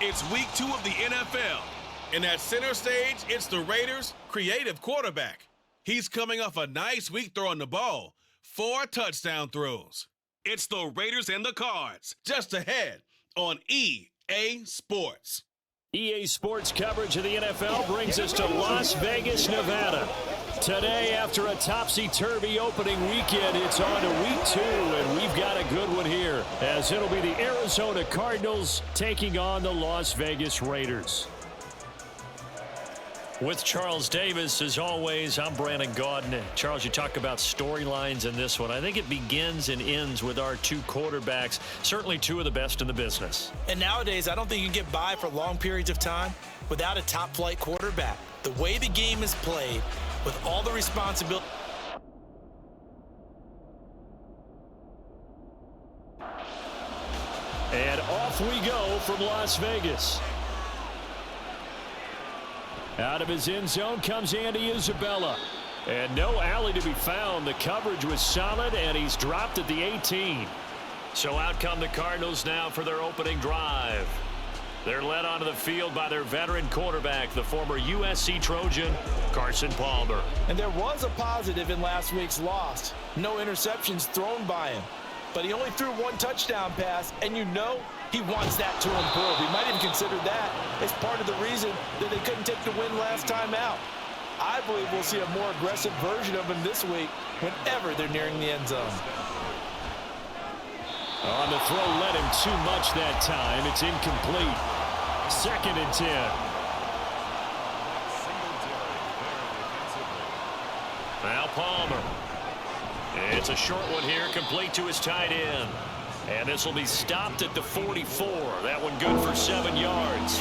It's week 2 of the NFL. And at center stage, it's the Raiders' creative quarterback. He's coming off a nice week throwing the ball. 4 touchdown throws. It's the Raiders and the Cards, just ahead on EA Sports. EA Sports coverage of the NFL brings us to Las Vegas, Nevada. Today, after a topsy-turvy opening weekend, it's on to week 2, and we've got a good one here, as it'll be the Arizona Cardinals taking on the Las Vegas Raiders. With Charles Davis, as always, I'm Brandon Gaudin. Charles, you talk about storylines in this one. I think it begins and ends with our 2 quarterbacks, certainly 2 of the best in the business. And nowadays, I don't think you can get by for long periods of time without a top-flight quarterback. The way the game is played, with all the responsibility. And off we go from Las Vegas. Out of his end zone comes Andy Isabella. And no alley to be found. The coverage was solid, and he's dropped at the 18. So out come the Cardinals now for their opening drive. They're led onto the field by their veteran quarterback, the former USC Trojan, Carson Palmer. And there was a positive in last week's loss. No interceptions thrown by him. But he only threw 1 touchdown pass, and you know he wants that to improve. He might even consider that as part of the reason that they couldn't take the win last time out. I believe we'll see a more aggressive version of him this week whenever they're nearing the end zone. On the throw, led him too much that time. It's incomplete. 2nd and 10. Now Palmer. It's a short one here, complete to his tight end. And this will be stopped at the 44. That one good for 7 yards.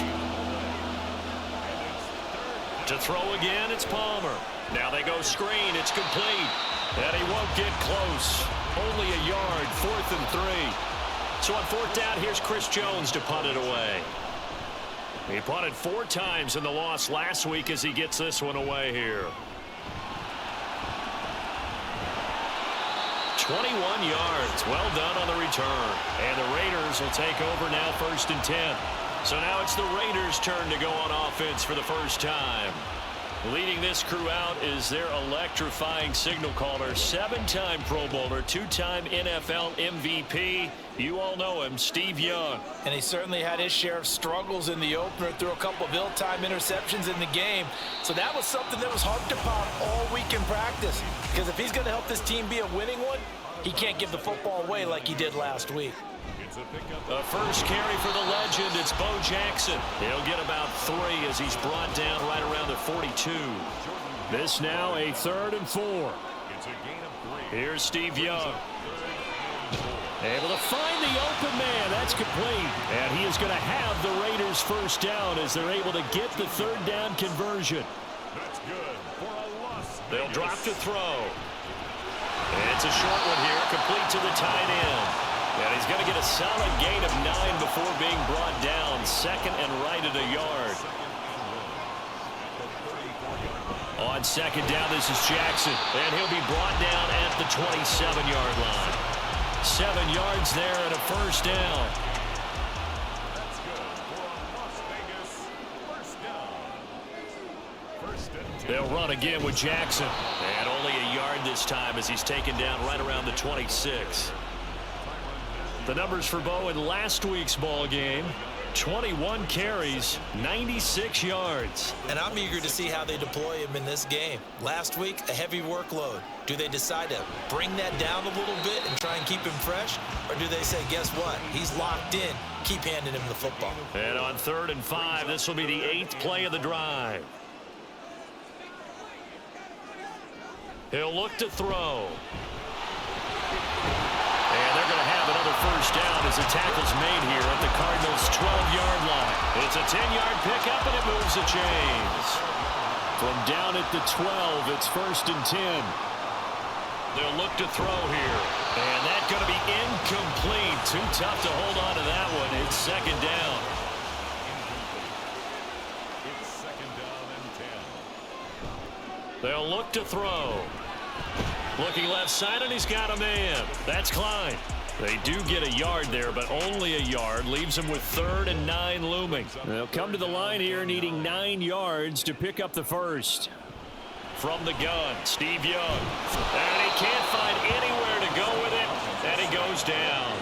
To throw again, it's Palmer. Now they go screen. It's complete. And he won't get close. Only a yard, 4th and 3. So on 4th down, here's Chris Jones to punt it away. He punted 4 times in the loss last week as he gets this one away here. 21 yards. Well done on the return. And the Raiders will take over now, 1st and 10. So now it's the Raiders' turn to go on offense for the first time. Leading this crew out is their electrifying signal caller, 7-time Pro Bowler, 2-time NFL MVP. You all know him, Steve Young. And he certainly had his share of struggles in the opener, threw a couple of ill-timed interceptions in the game. So that was something that was harped upon all week in practice. Because if he's going to help this team be a winning one, he can't give the football away like he did last week. The first carry for the legend, it's Bo Jackson. He'll get about 3 as he's brought down right around the 42. This now a 3rd and 4. Here's Steve Young. Able to find the open man. That's complete. And he is going to have the Raiders first down as they're able to get the 3rd down conversion. They'll drop to throw. It's a short one here, complete to the tight end. And he's going to get a solid gain of 9 before being brought down. 2nd and right at a yard. On 2nd down, this is Jackson. And he'll be brought down at the 27-yard line. 7 yards there and a first down. They'll run again with Jackson. And only a yard this time as he's taken down right around the 26. The numbers for Bo in last week's ball game, 21 carries, 96 yards. And I'm eager to see how they deploy him in this game. Last week, a heavy workload. Do they decide to bring that down a little bit and try and keep him fresh? Or do they say, guess what? He's locked in. Keep handing him the football. And on 3rd and 5, this will be the 8th play of the drive. He'll look to throw. And they're going to have another first down as the tackle's made here at the Cardinals' 12-yard line. It's a 10-yard pickup, and it moves the chains. From down at the 12, it's 1st and 10. They'll look to throw here. And that's going to be incomplete. Too tough to hold on to that one. It's 2nd down. It's 2nd down and 10. They'll look to throw. Looking left side, and he's got a man. That's Klein. They do get a yard there, but only a yard. Leaves them with 3rd and 9 looming. They'll come to the line here needing 9 yards to pick up the first. From the gun, Steve Young. And he can't find anywhere to go with it, and he goes down.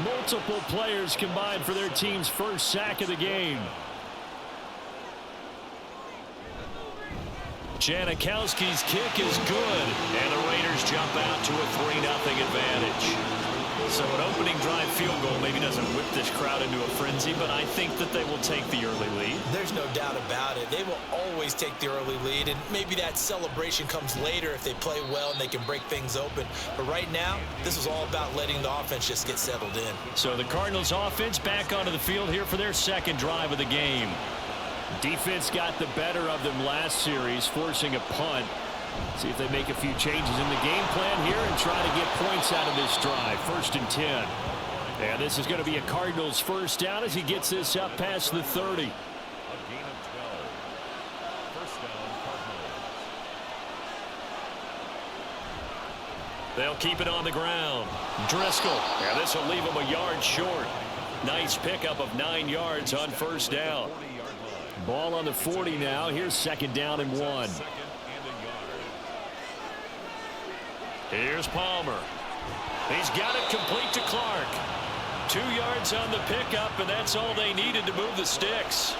Multiple players combined for their team's first sack of the game. Janikowski's kick is good, and the Raiders jump out to a 3-0 advantage. So an opening drive field goal maybe doesn't whip this crowd into a frenzy, but I think that they will take the early lead. There's no doubt about it. They will always take the early lead, and maybe that celebration comes later if they play well and they can break things open. But right now, this is all about letting the offense just get settled in. So the Cardinals offense back onto the field here for their second drive of the game. Defense got the better of them last series, forcing a punt. See if they make a few changes in the game plan here and try to get points out of this drive. 1st and 10. And this is going to be a Cardinals first down as he gets this up past the 30. They'll keep it on the ground. Driscoll. Yeah, this will leave him a yard short. Nice pickup of 9 yards on first down. Ball on the 40 now. Here's 2nd down and 1. Here's Palmer. He's got it complete to Clark. 2 yards on the pickup, and that's all they needed to move the sticks.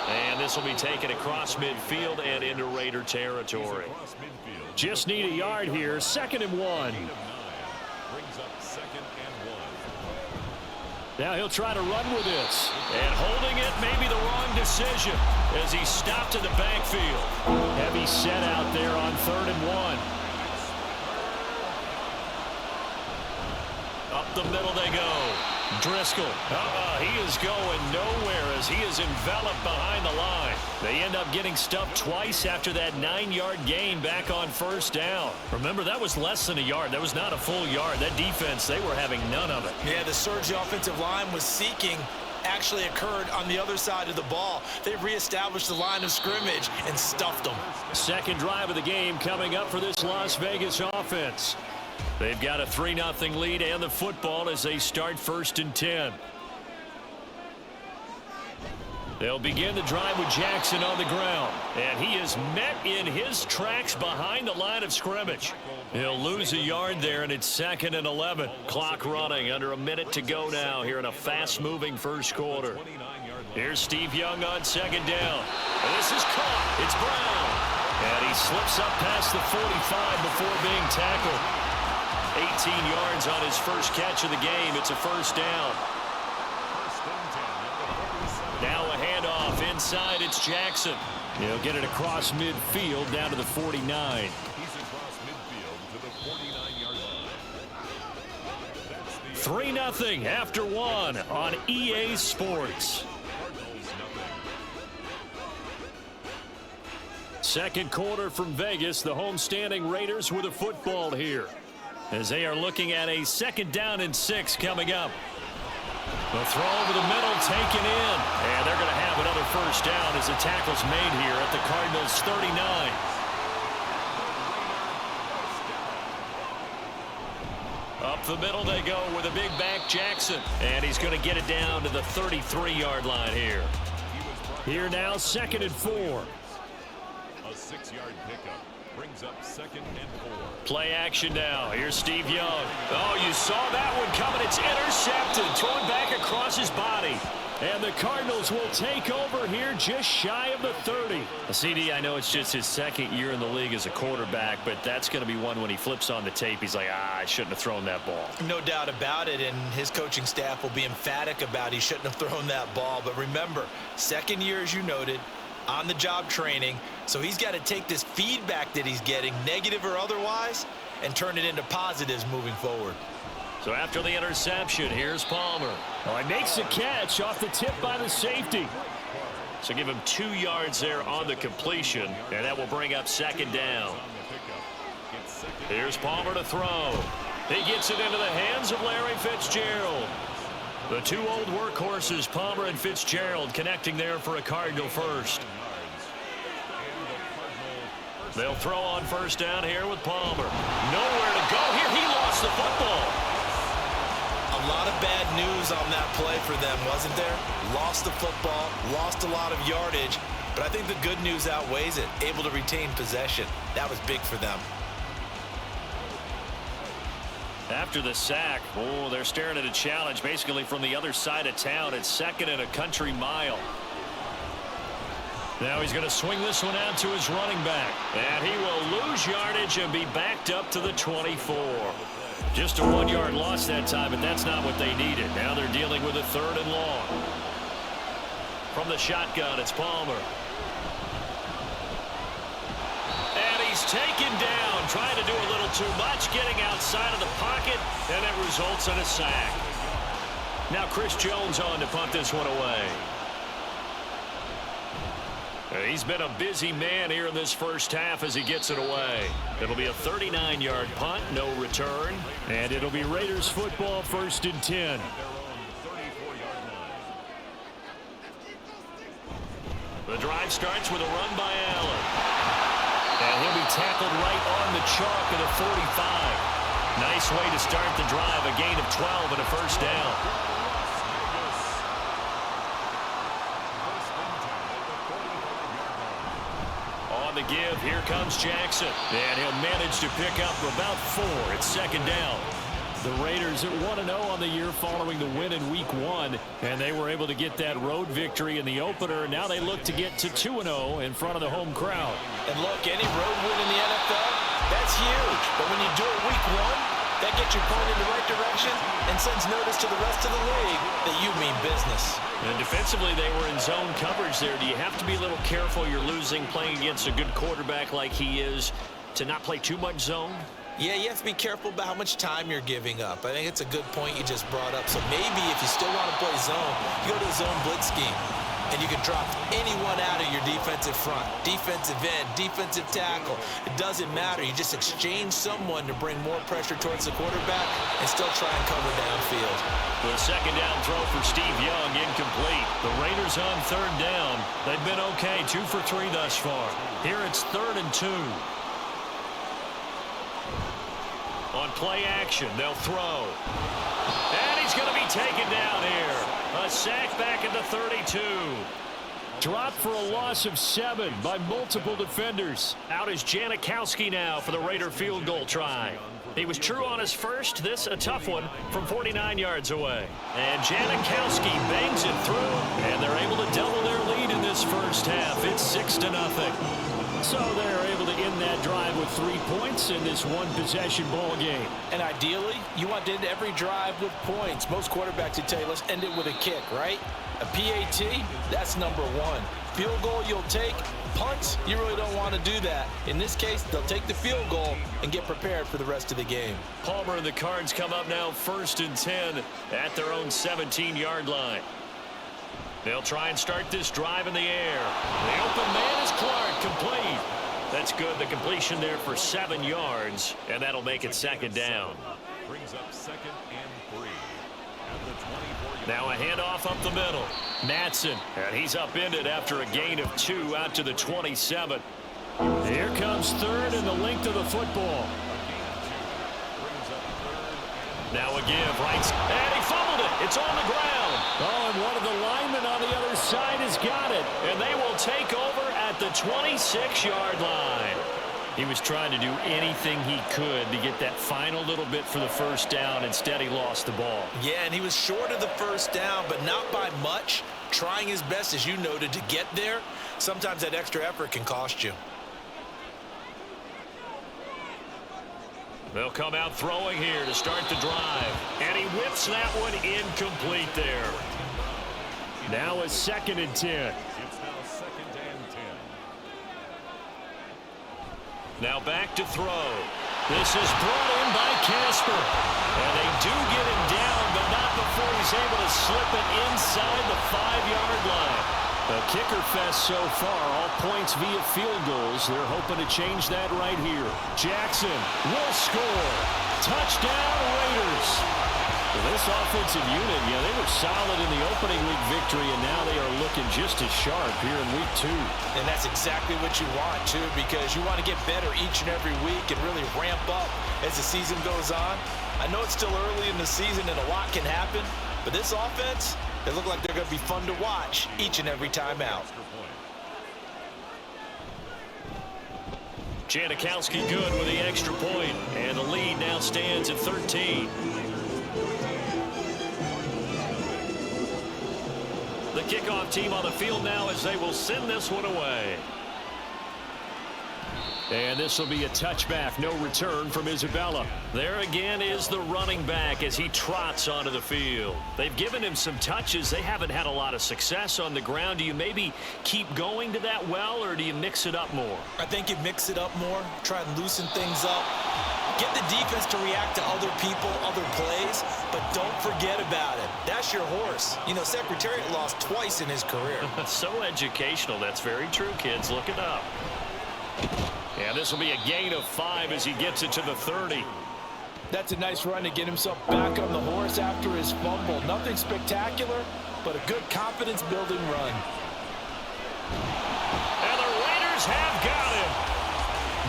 And this will be taken across midfield and into Raider territory. Just need a yard here. 2nd and 1. Now he'll try to run with this. And holding it may be the wrong decision as he's stopped in the backfield. Heavy set out there on 3rd and 1. Up the middle they go. Driscoll. He is going nowhere as he is enveloped behind the line. They end up getting stuffed twice after that 9-yard gain back on first down. Remember, that was less than a yard. That was not a full yard. That defense, they were having none of it. Yeah, the surge the offensive line was seeking actually occurred on the other side of the ball. They reestablished the line of scrimmage and stuffed them. Second drive of the game coming up for this Las Vegas offense. They've got a 3-0 lead and the football as they start 1st and 10. They'll begin the drive with Jackson on the ground. And he is met in his tracks behind the line of scrimmage. He'll lose a yard there, and it's 2nd and 11. Clock running, under a minute to go now here in a fast-moving first quarter. Here's Steve Young on 2nd down. And this is caught. It's Brown. And he slips up past the 45 before being tackled. 18 yards on his first catch of the game. It's a first down. Now a handoff inside. It's Jackson. He'll get it across midfield down to the 49. He's across midfield to the 49-yard line. 3-0 after 1 on EA Sports. Second quarter from Vegas. The homestanding Raiders with a football here, as they are looking at a 2nd down and 6 coming up. The throw over the middle taken in. And they're going to have another first down as the tackle's made here at the Cardinals' 39. Up the middle they go with a big back Jackson. And he's going to get it down to the 33-yard line here. Here now, 2nd and 4. A 6-yard pickup brings up 2nd and 4. Play action now. Here's Steve Young. Oh, you saw that one coming. It's intercepted. Thrown back across his body. And the Cardinals will take over here just shy of the 30. CD, I know it's just his 2nd year in the league as a quarterback, but that's going to be one when he flips on the tape. He's like, I shouldn't have thrown that ball. No doubt about it, and his coaching staff will be emphatic about he shouldn't have thrown that ball. But remember, 2nd year, as you noted, on-the-job training, so he's got to take this feedback that he's getting, negative or otherwise, and turn it into positives moving forward. So after the interception, here's Palmer. Oh, he makes the catch off the tip by the safety. So give him 2 yards there on the completion, and that will bring up 2nd down. Here's Palmer to throw. He gets it into the hands of Larry Fitzgerald. The 2 old workhorses, Palmer and Fitzgerald, connecting there for a Cardinal first. They'll throw on first down here with Palmer. Nowhere to go here. He lost the football. A lot of bad news on that play for them, wasn't there? Lost the football, lost a lot of yardage, but I think the good news outweighs it. Able to retain possession. That was big for them. After the sack, they're staring at a challenge basically from the other side of town. It's second and a country mile. Now he's going to swing this one out to his running back. And he will lose yardage and be backed up to the 24. Just a 1-yard loss that time, but that's not what they needed. Now they're dealing with a 3rd and long. From the shotgun, it's Palmer. And he's taken down, trying to do a little too much, getting outside of the pocket, and it results in a sack. Now Chris Jones on to punt this one away. He's been a busy man here in this first half as he gets it away. It'll be a 39-yard punt, no return. And it'll be Raiders football, 1st and 10. The drive starts with a run by Allen. And he'll be tackled right on the chalk of the 45. Nice way to start the drive, a gain of 12 and a first down. On the give, here comes Jackson. And he'll manage to pick up about 4. It's 2nd down. The Raiders at 1-0 on the year following the win in Week 1. And they were able to get that road victory in the opener. Now they look to get to 2-0 in front of the home crowd. And look, any road win in the NFL, that's huge. But when you do it Week 1, that gets you pointed in the right direction and sends notice to the rest of the league that you mean business. And defensively, they were in zone coverage there. Do you have to be a little careful? You're losing playing against a good quarterback like he is to not play too much zone? Yeah, you have to be careful about how much time you're giving up. I think it's a good point you just brought up. So maybe if you still want to play zone, you go to a zone blitz scheme. And you can drop anyone out of your defensive front, defensive end, defensive tackle. It doesn't matter. You just exchange someone to bring more pressure towards the quarterback and still try and cover downfield. The 2nd down throw for Steve Young, incomplete. The Raiders on 3rd down. They've been okay, 2 for 3 thus far. Here it's 3rd and 2. On play action, they'll throw. And he's going to be taken down here. A sack back at the 32. Dropped for a loss of 7 by multiple defenders. Out is Janikowski now for the Raider field goal try. He was true on his first. This a tough one from 49 yards away. And Janikowski bangs it through. And they're able to double their lead in this first half. It's 6-0. So they're able to end that drive with 3 points in this one-possession ball game. And ideally, you want to end every drive with points. Most quarterbacks would tell you, let's end it with a kick, right? A PAT, that's number 1. Field goal you'll take. Punts, you really don't want to do that. In this case, they'll take the field goal and get prepared for the rest of the game. Palmer and the Cards come up now 1st and 10 at their own 17-yard line. They'll try and start this drive in the air. The open man is Clark, complete. That's good. The completion there for 7 yards, and that'll make it 2nd down. Brings up 2nd and 3. At the 24. Now a handoff up the middle. Madsen, and he's upended after a gain of 2 out to the 27. Here comes 3rd and the length of the football. Now a give, right, and he fumbled it. It's on the ground. Oh, and one of the linemen on the other side has got it. And they will take over at the 26-yard line. He was trying to do anything he could to get that final little bit for the first down. Instead, he lost the ball. Yeah, and he was short of the first down, but not by much. Trying his best, as you noted, to get there. Sometimes that extra effort can cost you. They'll come out throwing here to start the drive. And he whips that one incomplete there. Now a 2nd and 10. It's now 2nd and 10. Now back to throw. This is brought in by Casper. And they do get him down, but not before he's able to slip it inside the 5-yard line. The kicker fest so far, all points via field goals. They're hoping to change that right here. Jackson will score. Touchdown, Raiders. Well, this offensive unit, they were solid in the opening week victory, and now they are looking just as sharp here in week 2. And that's exactly what you want, too, because you want to get better each and every week and really ramp up as the season goes on. I know it's still early in the season and a lot can happen, but this offense, they look like they're going to be fun to watch each and every time out. Janikowski good with the extra point, and the lead now stands at 13. The kickoff team on the field now as they will send this one away. And this will be a touchback, no return from Isabella. There again is the running back as he trots onto the field. They've given him some touches. They haven't had a lot of success on the ground. Do you maybe keep going to that well, or do you mix it up more? I think you mix it up more, try and loosen things up. Get the defense to react to other people, other plays, but don't forget about it. That's your horse. You know, Secretariat lost twice in his career. So educational. That's very true, kids. Look it up. And this will be a gain of 5 as he gets it to the 30. That's a nice run to get himself back on the horse after his fumble. Nothing spectacular, but a good confidence-building run. And the Raiders have got him.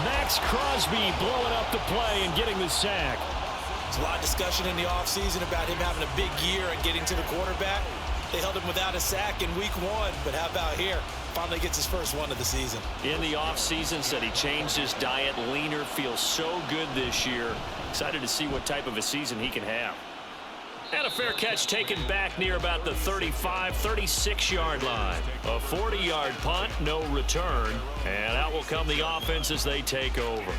Max Crosby blowing up the play and getting the sack. There's a lot of discussion in the offseason about him having a big year and getting to the quarterback. They held him without a sack in week 1, but how about here? Finally gets his first one of the season. In the offseason, said he changed his diet, leaner, feels so good this year. Excited to see what type of a season he can have. And a fair catch taken back near about the 35, 36-yard line. A 40-yard punt, no return. And out will come the offense as they take over.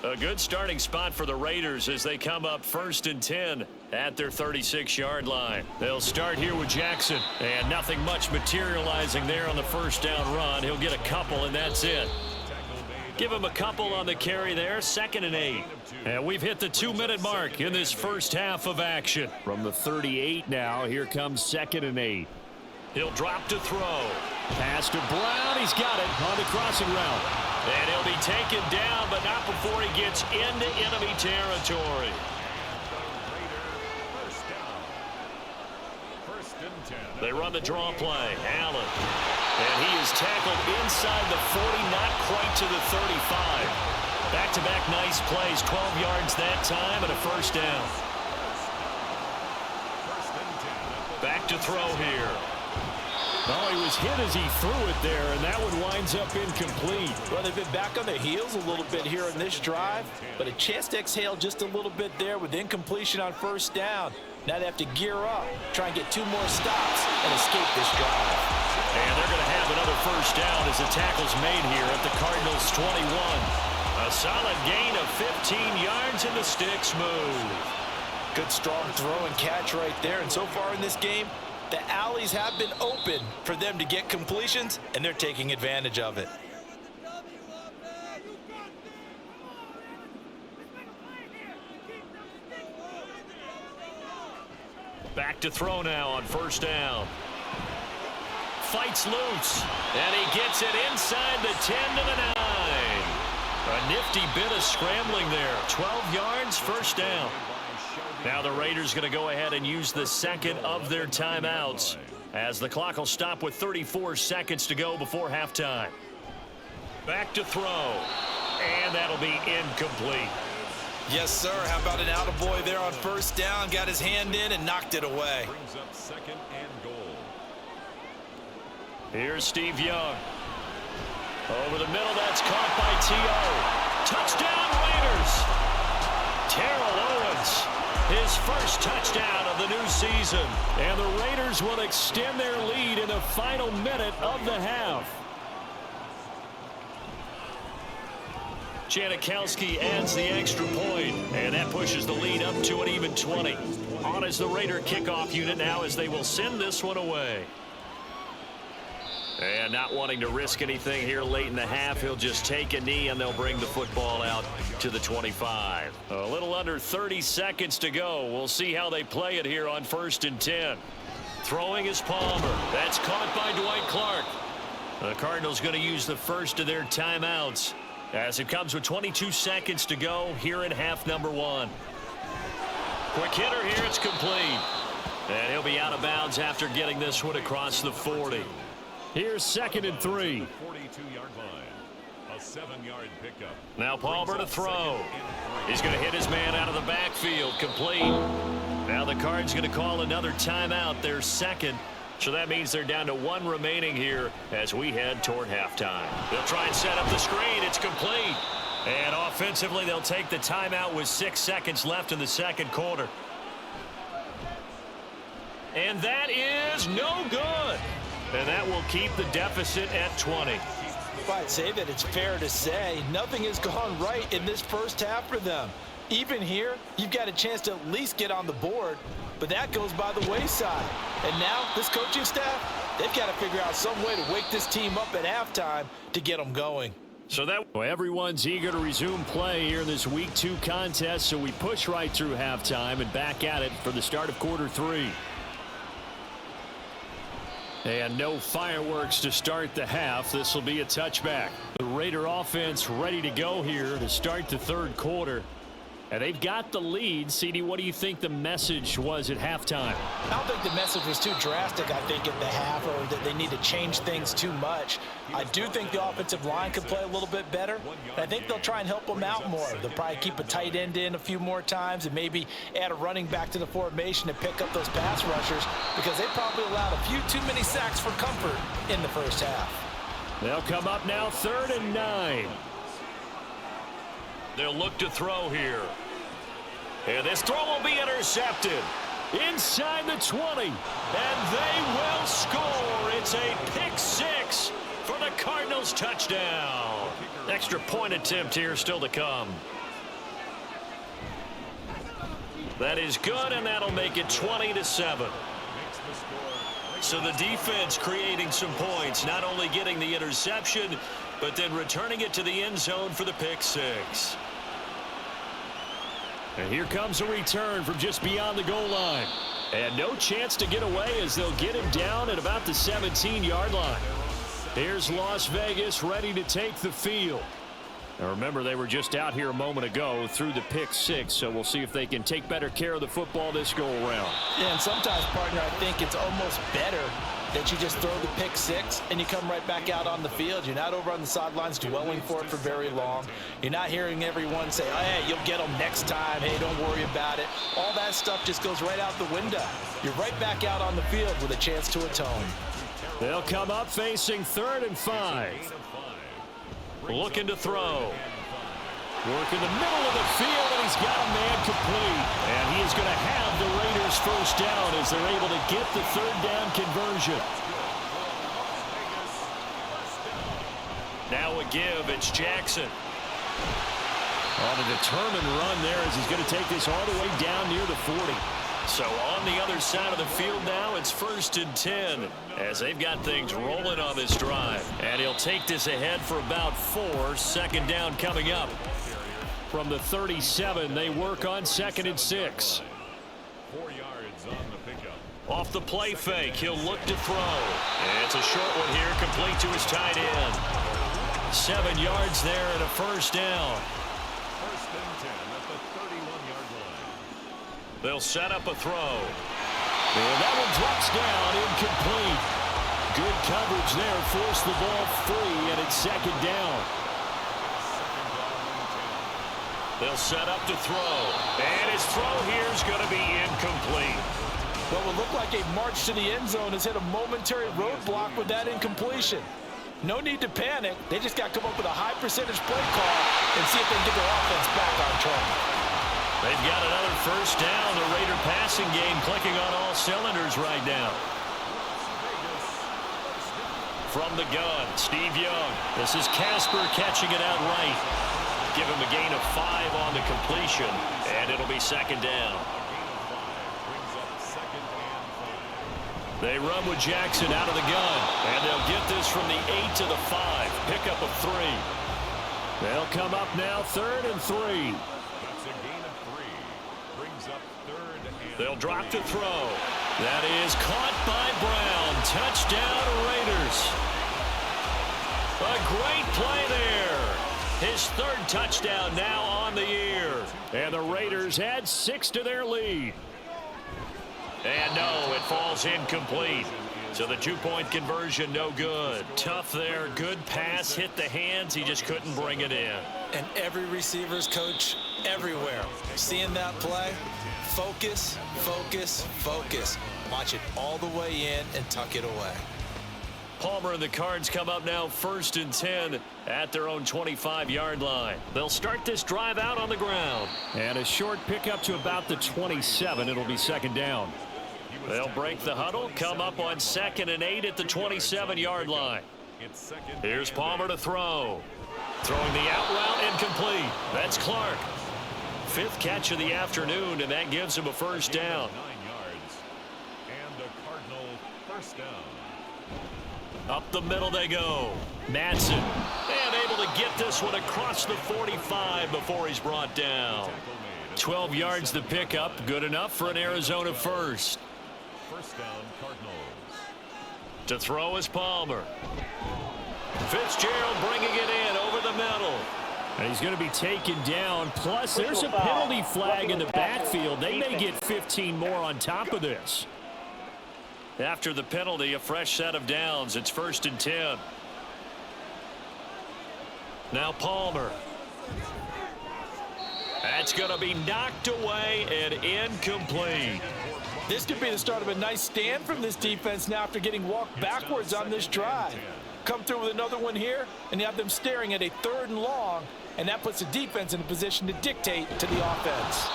A good starting spot for the Raiders as they come up 1st and 10 at their 36-yard line. They'll start here with Jackson, and nothing much materializing there on the first down run. He'll get a couple, and that's it. Give him a couple on the carry there, 2nd and 8. And we've hit the 2-minute mark in this first half of action. From the 38 now, here comes 2nd and 8. He'll drop to throw. Pass to Brown. He's got it on the crossing route. And he'll be taken down, but not before he gets into enemy territory. They run the draw play. Allen. And he is tackled inside the 40, not quite to the 35. Back-to-back nice plays, 12 yards that time, and a first down. Back to throw here. Oh, he was hit as he threw it there, and that one winds up incomplete. Well, they've been back on their heels a little bit here in this drive, but a chance to exhale just a little bit there with incompletion on first down. Now they have to gear up, try and get 2 more stops, and escape this drive. And they're going to have another first down as the tackle's made here at the Cardinals' 21. A solid gain of 15 yards, and the sticks move. Good strong throw and catch right there, and so far in this game, the alleys have been open for them to get completions, and they're taking advantage of it. Back to throw now on first down. Fights loose, and he gets it inside the 10 to the 9. A nifty bit of scrambling there. 12 yards, first down. Now the Raiders going to go ahead and use the second of their timeouts as the clock will stop with 34 seconds to go before halftime. Back to throw, and that'll be incomplete. Yes, sir. How about an attaboy there on first down? Got his hand in and knocked it away. Brings up 2nd and goal. Here's Steve Young. Over the middle, that's caught by T.O. Touchdown, Raiders. Terrell Owens, his first touchdown of the new season. And the Raiders will extend their lead in the final minute of the half. Janikowski adds the extra point, and that pushes the lead up to an even 20. On is the Raider kickoff unit now as they will send this one away. And not wanting to risk anything here late in the half, he'll just take a knee and they'll bring the football out to the 25. A little under 30 seconds to go. We'll see how they play it here on 1st and 10. Throwing is Palmer. That's caught by Dwight Clark. The Cardinals going to use the first of their timeouts as it comes with 22 seconds to go here in half number 1. Quick hitter here. It's complete. And he'll be out of bounds after getting this one across the 40. Here's 2nd and 3. 42-yard line. A 7-yard pickup. Now Palmer to throw. He's going to hit his man out of the backfield. Complete. Now the Cards going to call another timeout. Their second. So that means they're down to 1 remaining here as we head toward halftime. They'll try and set up the screen. It's complete. And offensively, they'll take the timeout with 6 seconds left in the second quarter. And that is no good. And that will keep the deficit at 20. I'd say that it's fair to say nothing has gone right in this first half for them. Even here, you've got a chance to at least get on the board, but that goes by the wayside. And now, this coaching staff, they've got to figure out some way to wake this team up at halftime to get them going. So that everyone's eager to resume play here in this Week 2 contest, so we push right through halftime and back at it for the start of quarter 3. And no fireworks to start the half. This will be a touchback. The Raider offense ready to go here to start the third quarter. And they've got the lead. CD, what do you think the message was at halftime? I don't think the message was too drastic, I think, at the half, or that they need to change things too much. I do think the offensive line could play a little bit better. And I think they'll try and help them out more. They'll probably keep a tight end in a few more times and maybe add a running back to the formation to pick up those pass rushers, because they probably allowed a few too many sacks for comfort in the first half. They'll come up now 3rd and 9. They'll look to throw here. And this throw will be intercepted. Inside the 20. And they will score. It's a pick 6 for the Cardinals touchdown. Extra point attempt here still to come. That is good, and that'll make it 20-7. So the defense creating some points, not only getting the interception, but then returning it to the end zone for the pick 6. And here comes a return from just beyond the goal line. And no chance to get away as they'll get him down at about the 17-yard line. Here's Las Vegas ready to take the field. Now remember, they were just out here a moment ago through the pick 6, so we'll see if they can take better care of the football this go-around. Yeah, and sometimes, partner, I think it's almost better that you just throw the pick 6 and you come right back out on the field. You're not over on the sidelines dwelling for it for very long. You're not hearing everyone say, oh, hey, you'll get them next time. Hey, don't worry about it. All that stuff just goes right out the window. You're right back out on the field with a chance to atone. They'll come up facing 3rd and 5. Looking to throw. Work in the middle of the field, and he's got a man complete. And he is going to have the Raiders first down as they're able to get the 3rd down conversion. Now a give. It's Jackson. On a determined run there as he's going to take this all the way down near the 40. So on the other side of the field now, it's 1st and 10 as they've got things rolling on this drive. And he'll take this ahead for about 4. 2nd down coming up. From the 37, they work on 2nd and 6. 4 yards on the pickup. Off the play fake, he'll look to throw. And it's a short one here, complete to his tight end. 7 yards there and a first down. 1st and 10 at the 31-yard line. They'll set up a throw. And that one drops down, incomplete. Good coverage there, forced the ball free, and it's 2nd down. They'll set up to throw. And his throw here is going to be incomplete. What would look like a march to the end zone has hit a momentary roadblock with that incompletion. No need to panic. They just got to come up with a high percentage play call and see if they can get their offense back on track. They've got another first down. The Raider passing game clicking on all cylinders right now. From the gun, Steve Young. This is Casper catching it out right. Give him a gain of 5 on the completion, and it'll be 2nd down. They run with Jackson out of the gun, and they'll get this from the 8 to the 5. Pickup of 3. They'll come up now 3rd and 3. That's a gain of 3. Brings up 3rd and They'll drop to throw. That is caught by Brown. Touchdown Raiders. A great play there. His 3rd touchdown now on the year. And the Raiders add 6 to their lead. And no, it falls incomplete. So the 2-point conversion, no good. Tough there. Good pass. Hit the hands. He just couldn't bring it in. And every receiver's coach everywhere, seeing that play, focus, focus, focus. Watch it all the way in and tuck it away. Palmer and the Cards come up now 1st and 10 at their own 25-yard line. They'll start this drive out on the ground. And a short pickup to about the 27. It'll be 2nd down. They'll break the huddle, come up on 2nd and 8 at the 27-yard line. Here's Palmer to throw. Throwing the out route, incomplete. That's Clark. 5th catch of the afternoon, and that gives him a 1st down. 9 yards. And a Cardinal 1st down. Up the middle they go. Madsen. And able to get this one across the 45 before he's brought down. 12 yards the pickup. Good enough for an Arizona 1st. 1st down, Cardinals. To throw is Palmer. Fitzgerald bringing it in over the middle. And he's going to be taken down. Plus, there's a penalty flag in the backfield. They may get 15 more on top of this. After the penalty, a fresh set of downs. It's 1st and 10. Now Palmer. That's going to be knocked away and incomplete. This could be the start of a nice stand from this defense now after getting walked backwards on this drive. Come through with another one here, and you have them staring at a 3rd and long, and that puts the defense in a position to dictate to the offense.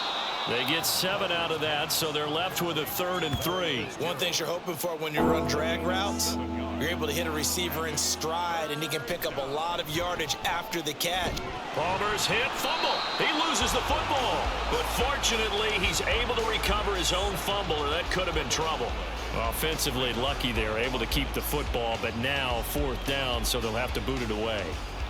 They get 7 out of that, so they're left with a 3rd and 3. One thing you're hoping for when you run drag routes, you're able to hit a receiver in stride, and he can pick up a lot of yardage after the catch. Palmer's hit, fumble. He loses the football. But fortunately, he's able to recover his own fumble, or that could have been trouble. Offensively lucky there, able to keep the football, but now 4th down, so they'll have to boot it away.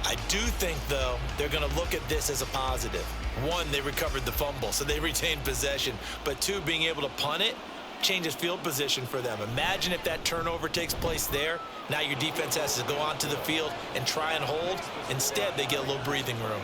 I do think, though, they're going to look at this as a positive. 1, they recovered the fumble, so they retained possession. But 2, being able to punt it changes field position for them. Imagine if that turnover takes place there. Now your defense has to go onto the field and try and hold. Instead, they get a little breathing room.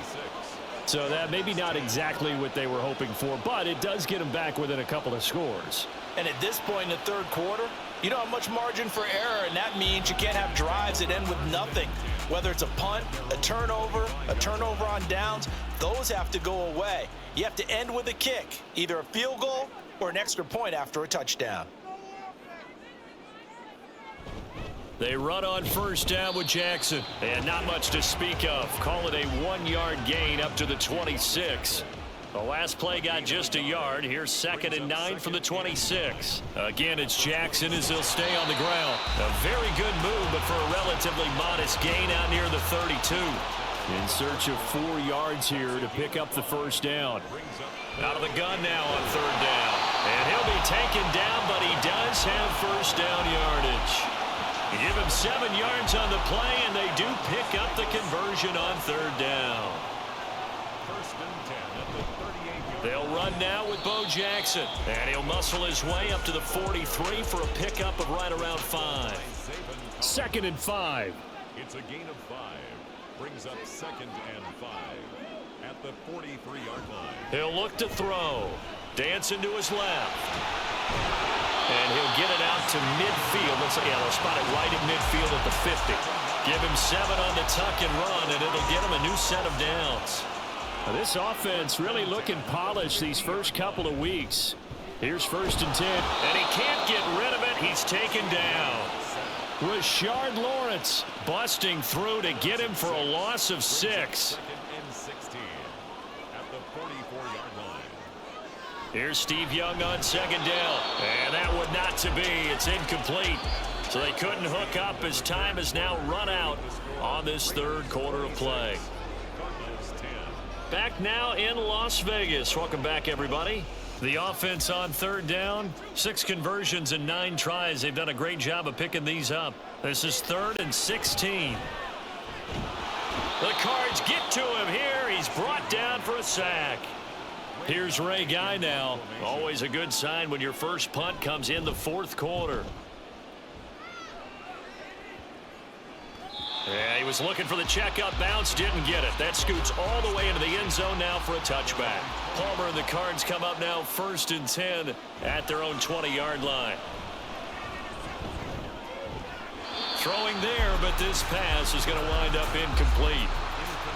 So that maybe not exactly what they were hoping for, but it does get them back within a couple of scores. And at this point in the 3rd quarter, you don't have much margin for error, and that means you can't have drives that end with nothing. Whether it's a punt, a turnover on downs, those have to go away. You have to end with a kick, either a field goal or an extra point after a touchdown. They run on 1st down with Jackson, and not much to speak of. Call it a 1-yard gain up to the 26. The last play got just a yard. Here's 2nd and 9 from the 26. Again, it's Jackson as he'll stay on the ground. A very good move, but for a relatively modest gain out near the 32. In search of 4 yards here to pick up the 1st down. Out of the gun now on 3rd down. And he'll be taken down, but he does have 1st down yardage. You give him 7 yards on the play, and they do pick up the conversion on 3rd down. 1st and 10 at the 38-yard. They'll run now with Bo Jackson, and he'll muscle his way up to the 43 for a pickup of right around 5. 2nd and 5. It's a gain of 5. Brings up 2nd and 5 at the 43-yard line. He'll look to throw. Dancing to his left. And he'll get it out to midfield. They'll spot it right at midfield at the 50. Give him 7 on the tuck and run, and it'll get him a new set of downs. Now, this offense really looking polished these first couple of weeks. Here's 1st and 10. And he can't get rid of it. He's taken down. Rashard Lawrence busting through to get him for a loss of 6. 2nd and 16 at the 44-yard line. Here's Steve Young on 2nd down. And that would not to be. It's incomplete. So they couldn't hook up as time has now run out on this 3rd quarter of play. Cardinals 10. Back now in Las Vegas. Welcome back, everybody. The offense on 3rd down. 6 conversions and 9 tries. They've done a great job of picking these up. This is 3rd and 16. The Cards get to him here. He's brought down for a sack. Here's Ray Guy now. Always a good sign when your first punt comes in the 4th quarter. Yeah, he was looking for the checkup bounce, didn't get it. That scoots all the way into the end zone now for a touchback. Palmer and the Cards come up now 1st and 10 at their own 20-yard line. Throwing there, but this pass is going to wind up incomplete.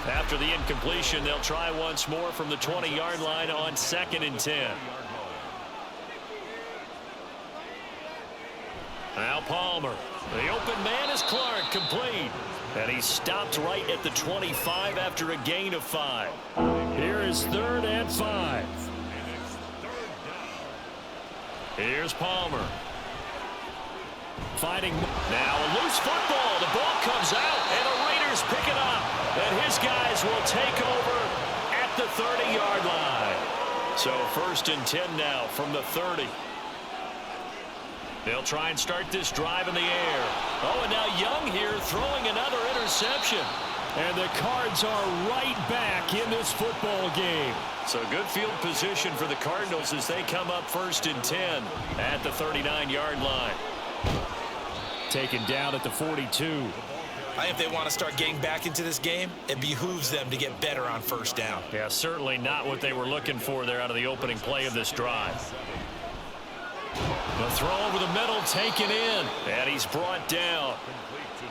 After the incompletion, they'll try once more from the 20-yard line on 2nd and 10. Now Palmer. The open man is Clark, complete. And he stopped right at the 25 after a gain of 5. Here is 3rd and 5. Here's Palmer. Fighting. Now a loose football. The ball comes out, and the Raiders pick it up. And his guys will take over at the 30-yard line. So 1st and 10 now from the 30. They'll try and start this drive in the air. Oh, and now Young here throwing another interception. And the Cards are right back in this football game. So good field position for the Cardinals as they come up 1st and 10 at the 39-yard line. Taken down at the 42. I think if they want to start getting back into this game, it behooves them to get better on 1st down. Yeah, certainly not what they were looking for there out of the opening play of this drive. The throw over the middle taken in, and he's brought down.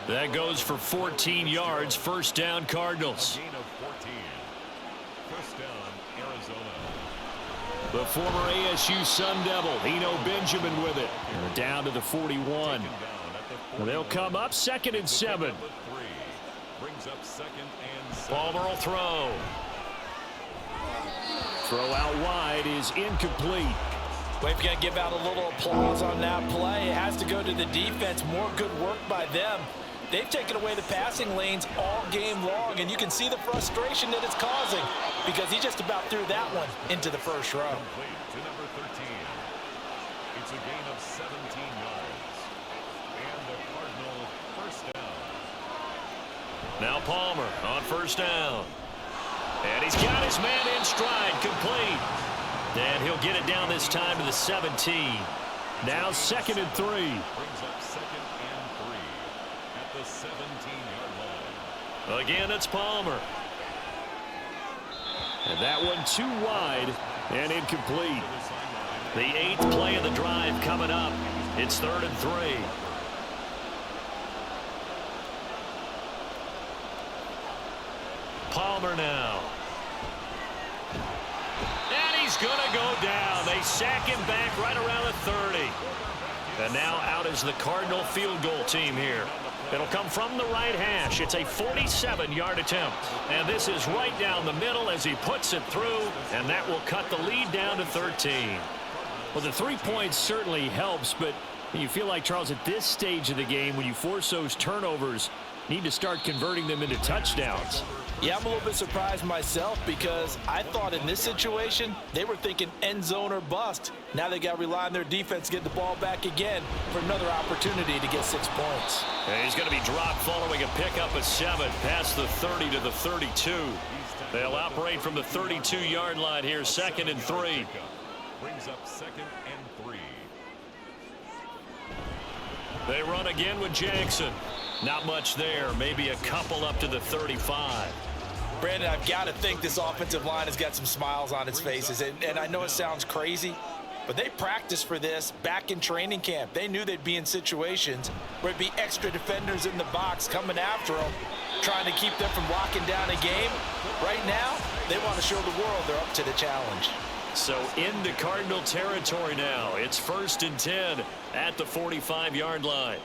That goes for 14 yards. 1st down, Cardinals. The former ASU Sun Devil, Eno Benjamin with it. And down to the 41. They'll come up 2nd and 7. Palmer will throw. Throw out wide is incomplete. Well, if you're going to give out a little applause on that play, it has to go to the defense. More good work by them. They've taken away the passing lanes all game long, and you can see the frustration that it's causing because he just about threw that one into the 1st row. To number 13. It's a gain of 17 yards. And the Cardinal 1st down. Now Palmer on 1st down. And he's got his man in stride, complete. And he'll get it down this time to the 17. Now 2nd and 3. Brings up 2nd and 3 at the 17-yard line. Again, it's Palmer. And that one too wide and incomplete. The 8th play of the drive coming up. It's 3rd and 3. Palmer now. He's going to go down. They sack him back right around the 30. And now out is the Cardinal field goal team here. It'll come from the right hash. It's a 47-yard attempt. And this is right down the middle as he puts it through. And that will cut the lead down to 13. Well, the 3 points certainly helps, but you feel like, Charles, at this stage of the game, when you force those turnovers, you need to start converting them into touchdowns. Yeah, I'm a little bit surprised myself because I thought in this situation they were thinking end zone or bust. Now they got to rely on their defense, get the ball back again for another opportunity to get 6 points. And he's going to be dropped following a pickup of 7 past the 30 to the 32. They'll operate from the 32-yard line here, 2nd and 3. Brings up 2nd and 3. They run again with Jackson. Not much there, maybe a couple up to the 35. Brandon, I've got to think this offensive line has got some smiles on its faces. And I know it sounds crazy, but they practiced for this back in training camp. They knew they'd be in situations where it'd be extra defenders in the box coming after them, trying to keep them from locking down a game. Right now, they want to show the world they're up to the challenge. So into Cardinal territory now. It's 1st and 10 at the 45-yard line.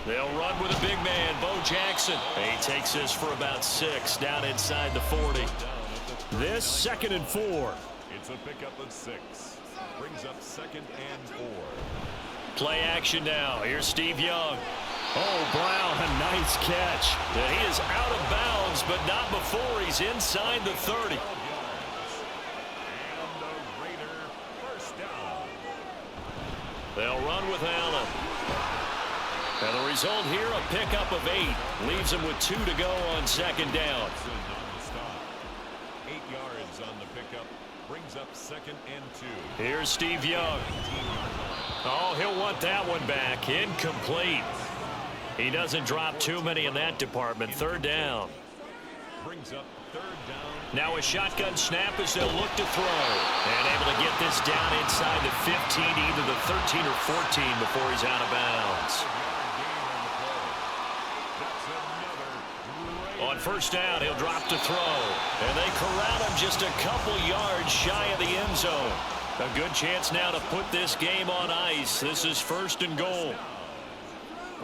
They'll run with a big man, Bo Jackson. He takes this for about 6 down inside the 40. This 2nd and 4. It's a pickup of 6. Brings up 2nd and 4. Play action now. Here's Steve Young. Oh, Brown, a nice catch. And he is out of bounds, but not before he's inside the 30. And the Raider 1st down. They'll run with Allen. And the result here, a pickup of 8. Leaves him with 2 to go on 2nd down. 8 yards on the pickup. Brings up 2nd and 2. Here's Steve Young. Oh, he'll want that one back. Incomplete. He doesn't drop too many in that department. Third down. Brings up third down. Now a shotgun snap as they'll look to throw. And able to get this down inside the 15, either the 13 or 14 before he's out of bounds. On first down, he'll drop to throw. And they corral him just a couple yards shy of the end zone. A good chance now to put this game on ice. This is first and goal.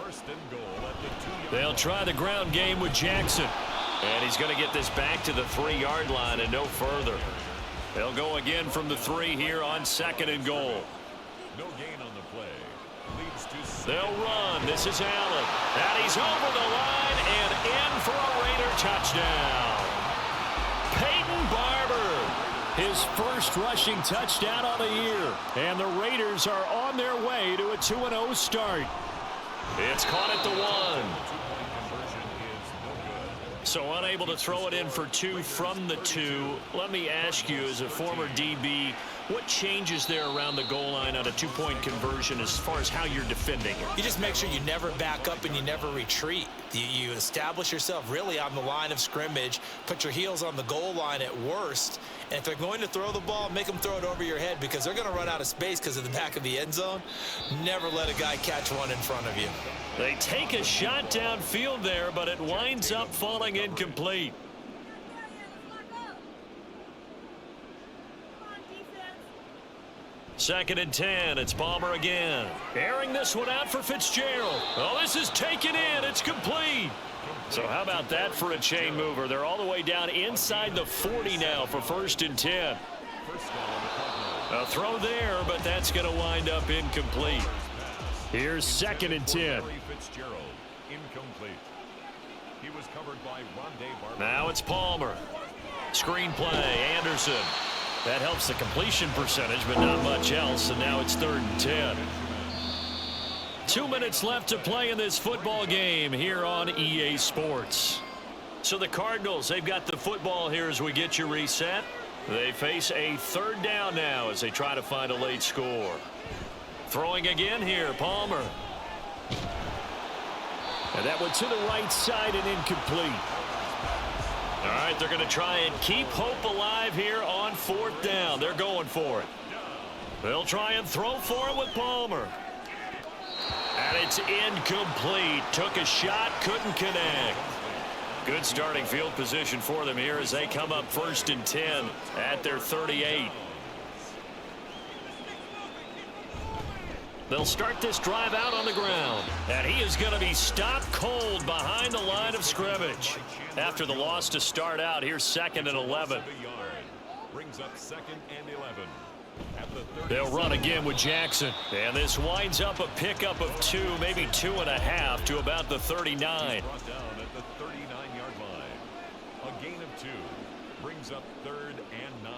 First and goal at the 2-yard. They'll try the ground game with Jackson. And he's going to get this back to the 3-yard line and no further. They'll go again from the 3 here on second and goal. No gain on the play. Leads to They'll run. This is Allen. And he's over the line and in for a Raider touchdown. Peyton Barber, his first rushing touchdown on the year. And the Raiders are on their way to a 2-0 start. It's caught at the 1. So unable to throw it in for 2 from the 2. Let me ask you, as a former DB, what changes there around the goal line on a 2-point conversion as far as how you're defending it? You just make sure you never back up and you never retreat. You establish yourself really on the line of scrimmage, put your heels on the goal line at worst, and if they're going to throw the ball, make them throw it over your head because they're going to run out of space because of the back of the end zone. Never let a guy catch one in front of you. They take a shot downfield there, but it winds up falling incomplete. Second and 10. It's Palmer again. Airing this one out for Fitzgerald. Oh, this is taken in. It's complete. So how about that for a chain mover? They're all the way down inside the 40 now for first and 10. A throw there, but that's going to wind up incomplete. Here's second and 10. Fitzgerald, incomplete. He was covered by Rondé Barber. Now it's Palmer. Screen play, Anderson. That helps the completion percentage, but not much else, and now it's third and 10. 2 minutes left to play in this football game here on EA Sports. So the Cardinals, they've got the football here as we get you reset. They face a third down now as they try to find a late score. Throwing again here, Palmer. And that one to the right side and incomplete. All right, they're going to try and keep hope alive here on fourth down. They're going for it. They'll try and throw for it with Palmer. And it's incomplete. Took a shot, couldn't connect. Good starting field position for them here as they come up first and 10 at their 38. They'll start this drive out on the ground. And he is going to be stopped cold behind the line of scrimmage. After the loss to start out, here's second and 11. Brings up second and 11. They'll run again with Jackson. And this winds up a pickup of 2, maybe 2.5 to about the 39. Brought down at the 39-yard line. A gain of 2. Brings up third and 9.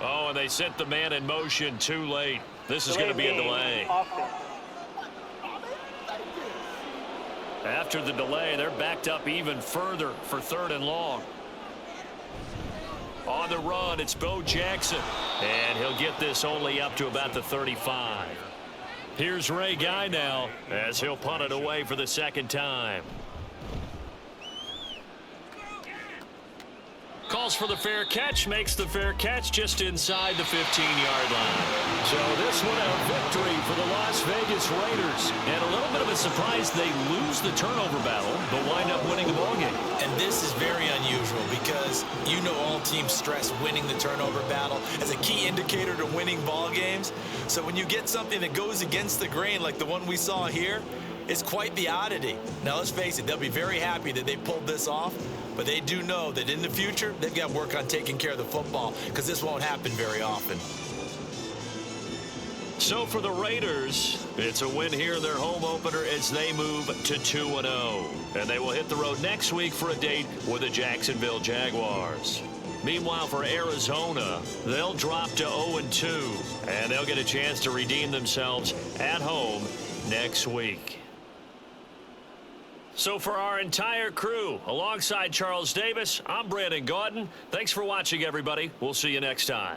Oh, and they sent the man in motion too late. This is going to be a delay. After the delay, they're backed up even further for third and long. On the run, it's Bo Jackson. And he'll get this only up to about the 35. Here's Ray Guy now as he'll punt it away for the second time. Calls for the fair catch, makes the fair catch just inside the 15-yard line. So this one a victory for the Las Vegas Raiders. And a little bit of a surprise, they lose the turnover battle, but wind up winning the ballgame. And this is very unusual because you know all teams stress winning the turnover battle as a key indicator to winning ball games. So when you get something that goes against the grain like the one we saw here, it's quite the oddity. Now let's face it, they'll be very happy that they pulled this off. But they do know that in the future, they've got to work on taking care of the football because this won't happen very often. So for the Raiders, it's a win here in their home opener as they move to 2-0. And they will hit the road next week for a date with the Jacksonville Jaguars. Meanwhile, for Arizona, they'll drop to 0-2. And they'll get a chance to redeem themselves at home next week. So for our entire crew, alongside Charles Davis, I'm Brandon Gaudin. Thanks for watching, everybody. We'll see you next time.